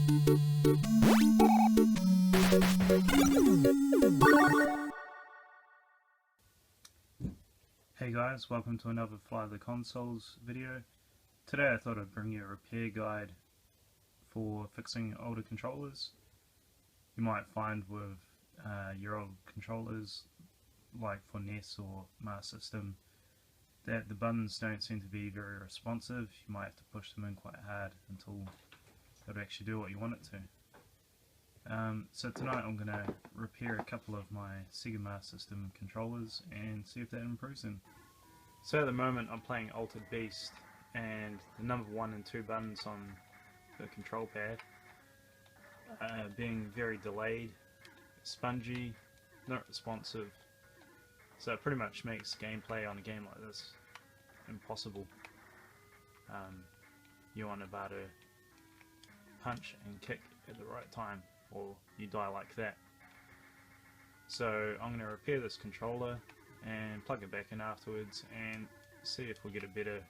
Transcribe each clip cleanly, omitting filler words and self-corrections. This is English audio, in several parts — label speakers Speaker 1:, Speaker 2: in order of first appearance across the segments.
Speaker 1: Hey guys, welcome to another Fly the Consoles video. Today I thought I'd bring you a repair guide for fixing older controllers. You might find with your old controllers, like for NES or Master System, that the buttons don't seem to be very responsive. You might have to push them in quite hard until it'll actually do what you want it to. So tonight I'm going to repair a couple of my Sega Master System controllers and see if that improves them. So at the moment I'm playing Altered Beast, and the number 1 and 2 buttons on the control pad being very delayed, spongy, not responsive. So it pretty much makes gameplay on a game like this impossible. You want to be able to punch and kick at the right time, or you die like that. So I'm going to repair this controller and plug it back in afterwards and see if we get a better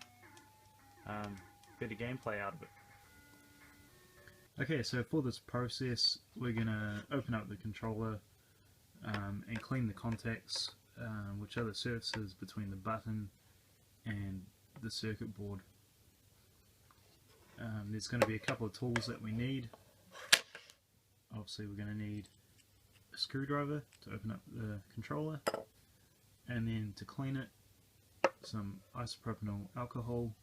Speaker 1: gameplay out of it. Okay, so for this process we're going to open up the controller and clean the contacts, which are the surfaces between the button and the circuit board. There's going to be a couple of tools that we need. Obviously we're going to need a screwdriver to open up the controller, and then to clean it, some isopropyl alcohol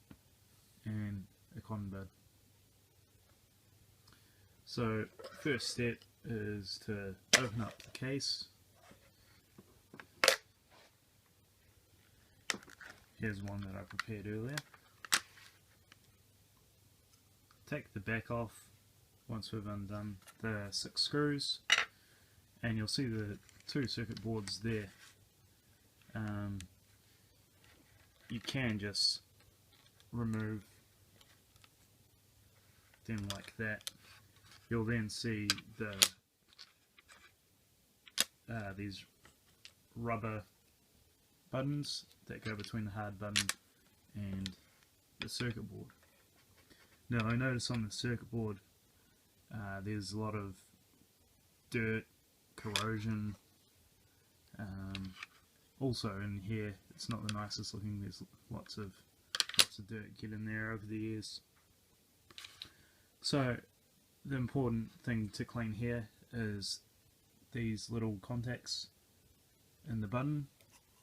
Speaker 1: and a cotton bud. So first step is to open up the case. Here's one that I prepared earlier. Take the back off once we've undone the 6 screws, and you'll see the 2 circuit boards there. You can just remove them like that. You'll then see the these rubber buttons that go between the hard button and the circuit board. Now I notice on the circuit board there's a lot of dirt, corrosion. Also in here it's not the nicest looking. There's lots of dirt getting there over the years. So the important thing to clean here is these little contacts in the button,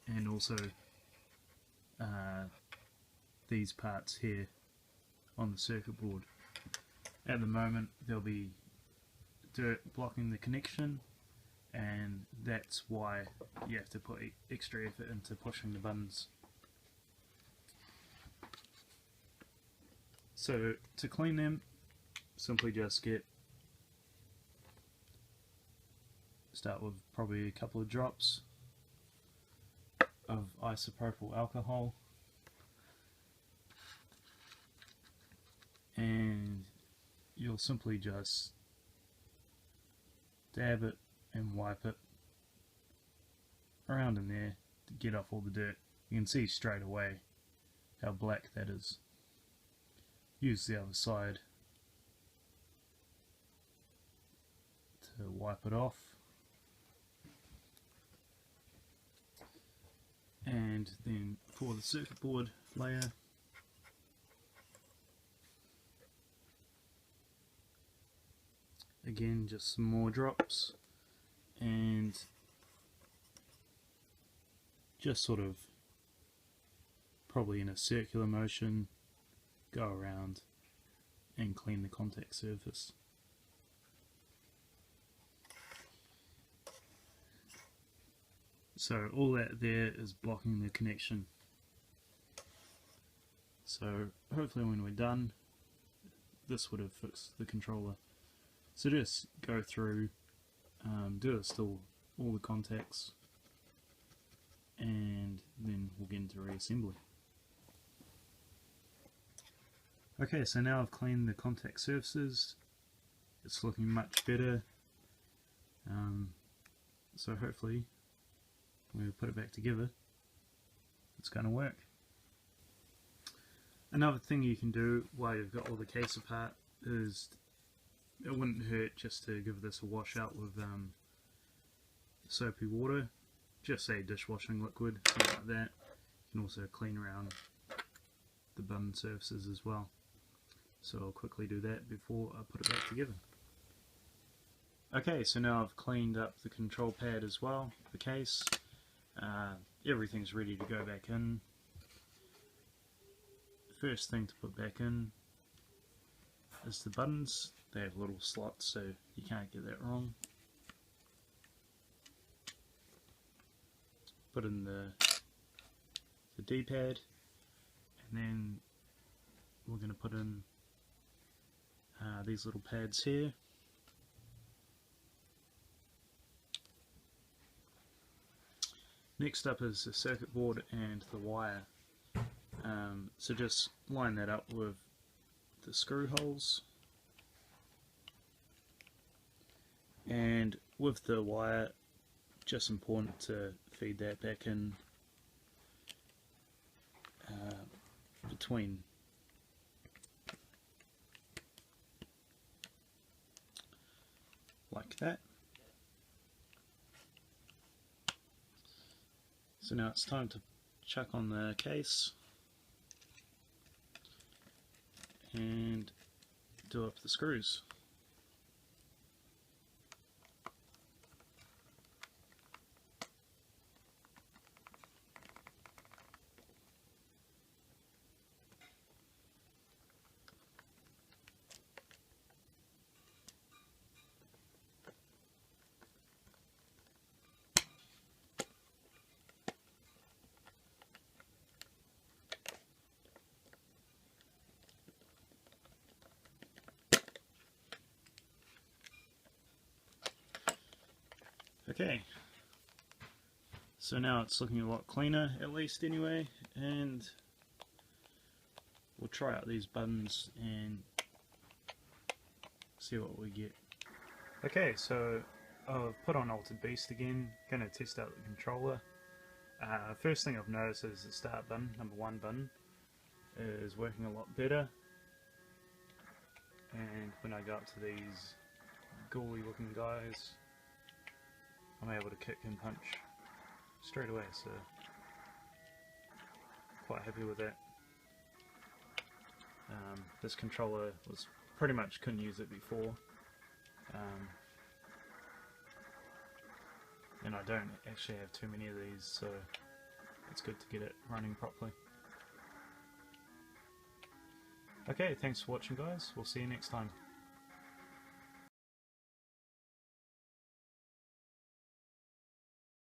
Speaker 1: and also these parts here on the circuit board. At the moment there'll be dirt blocking the connection, and that's why you have to put extra effort into pushing the buttons. So to clean them, simply just start with probably a couple of drops of isopropyl alcohol, and you'll simply just dab it and wipe it around in there to get off all the dirt. You can see straight away how black that is. Use the other side to wipe it off, and then for the circuit board layer, again just some more drops, and just sort of probably in a circular motion go around and clean the contact surface. So all that there is blocking the connection. So hopefully when we're done, this would have fixed the controller. So just go through, do all the contacts, and then we'll get into reassembly. Okay, so now I've cleaned the contact surfaces. It's looking much better. So hopefully when we put it back together, it's going to work. Another thing you can do while you've got all the case apart is it wouldn't hurt just to give this a wash out with soapy water, just say dishwashing liquid, something like that. You can also clean around the button surfaces as well. So I'll quickly do that before I put it back together. Okay, so now I've cleaned up the control pad as well, the case. Everything's ready to go back in. First thing to put back in is the buttons. They have little slots, so you can't get that wrong. Put in the D-pad, and then we're going to put in these little pads here. Next up is the circuit board and the wire. So just line that up with the screw holes, and with the wire, just important to feed that back in between like that. So now it's time to chuck on the case and do up the screws. Okay, so now it's looking a lot cleaner, at least anyway, and we'll try out these buttons and see what we get. Okay, so I've put on Altered Beast again, going to test out the controller. First thing I've noticed is the start button, number 1 button, is working a lot better, and when I go up to these ghouly looking guys, I'm able to kick and punch straight away, so quite happy with that. This controller was pretty much couldn't use it before, and I don't actually have too many of these, so it's good to get it running properly. Okay, thanks for watching guys, we'll see you next time.